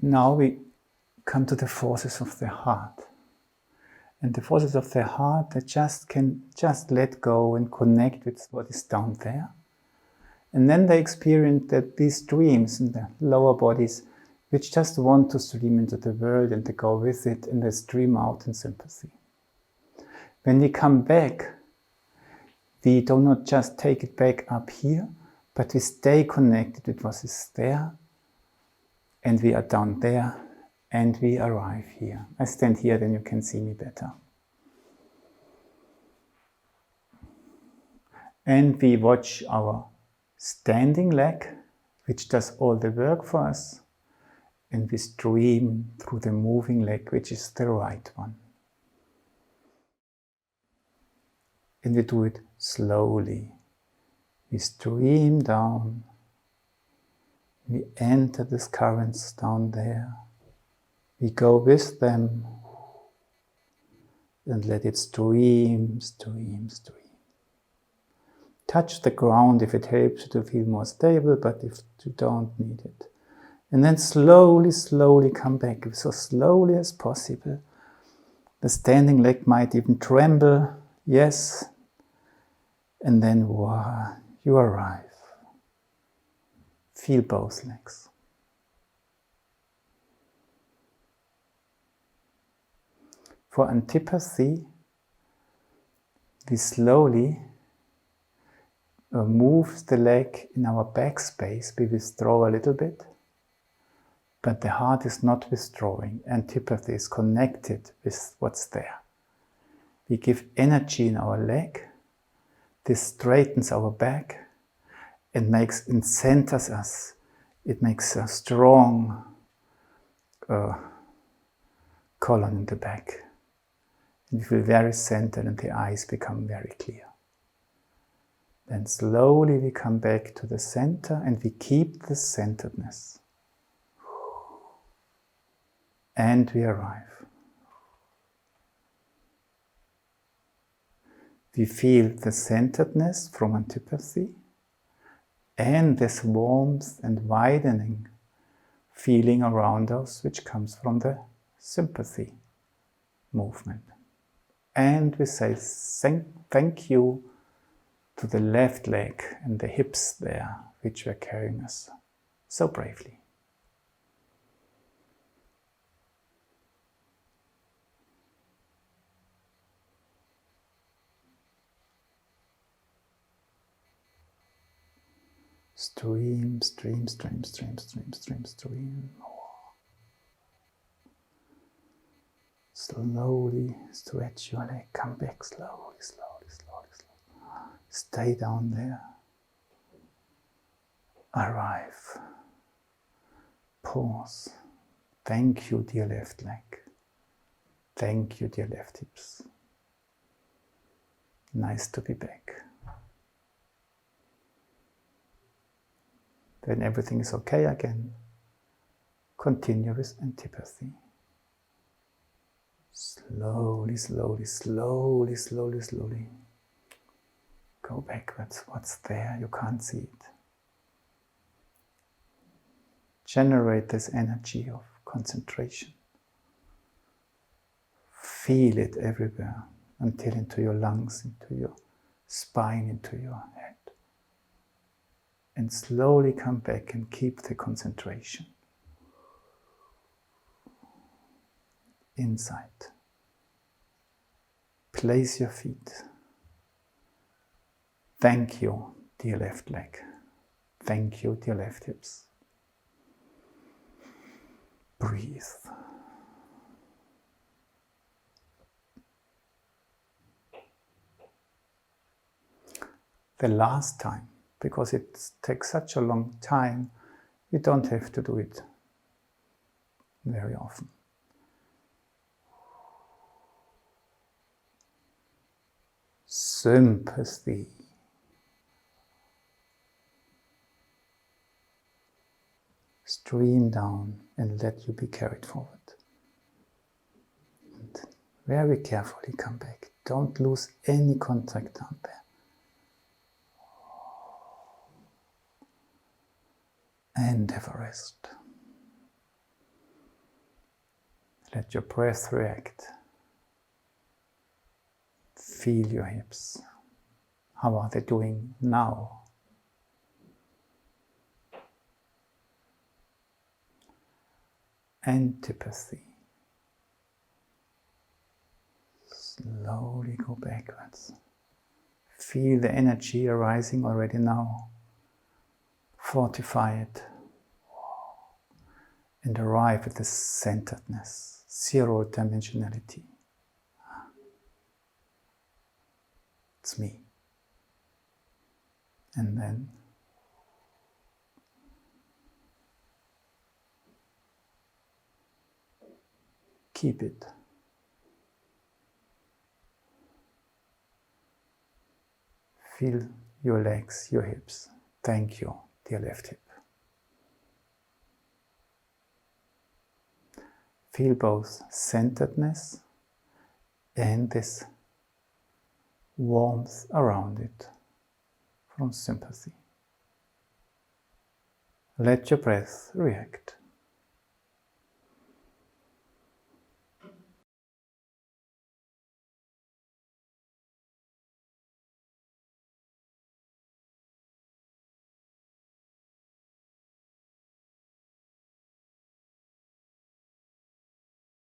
Now we come to the forces of the heart. And the forces of the heart that can just let go and connect with what is down there. And then they experience that these streams in the lower bodies, which just want to stream into the world and they go with it and they stream out in sympathy. When we come back, we do not just take it back up here, but we stay connected with what is there, and we are down there, and we arrive here. I stand here, then you can see me better. And we watch our standing leg, which does all the work for us, and we stream through the moving leg, which is the right one. And we do it slowly. We stream down. We enter these currents down there. We go with them and let it stream, stream, stream. Touch the ground if it helps you to feel more stable, but if you don't need it. And then slowly, slowly come back, so slowly as possible. The standing leg might even tremble, yes. And then, wow, you arrive. Feel both legs. For antipathy, we slowly move the leg in our back space. We withdraw a little bit, but the heart is not withdrawing. Antipathy is connected with what's there. We give energy in our leg. This straightens our back and centers us. It makes a strong column in the back. And we feel very centered and the eyes become very clear. Then slowly we come back to the center and we keep the centeredness. And we arrive. We feel the centeredness from antipathy and this warmth and widening feeling around us, which comes from the sympathy movement. And we say thank you to the left leg and the hips there, which were carrying us so bravely. Stream, stream, stream, stream, stream, stream, stream. Slowly stretch your leg, come back slowly, slowly, slowly, slowly. Stay down there. Arrive. Pause. Thank you, dear left leg. Thank you, dear left hips. Nice to be back. When everything is okay again, continue with antipathy. Slowly, slowly, slowly, slowly, slowly. Go backwards. What's there? You can't see it. Generate this energy of concentration. Feel it everywhere until into your lungs, into your spine, into your head. And slowly come back and keep the concentration. Inside. Place your feet. Thank you, dear left leg. Thank you, dear left hips. Breathe. The last time, because it takes such a long time, you don't have to do it very often. Sympathy. Stream down and let you be carried forward. And very carefully come back. Don't lose any contact down there. And have a rest. Let your breath react. Feel your hips. How are they doing now? Antipathy. Slowly go backwards. Feel the energy arising already now. Fortify it. And arrive at the centeredness, zero dimensionality. It's me. And then keep it. Feel your legs, your hips. Thank you, dear left hip. Feel both centeredness and this warmth around it from sympathy. Let your breath react.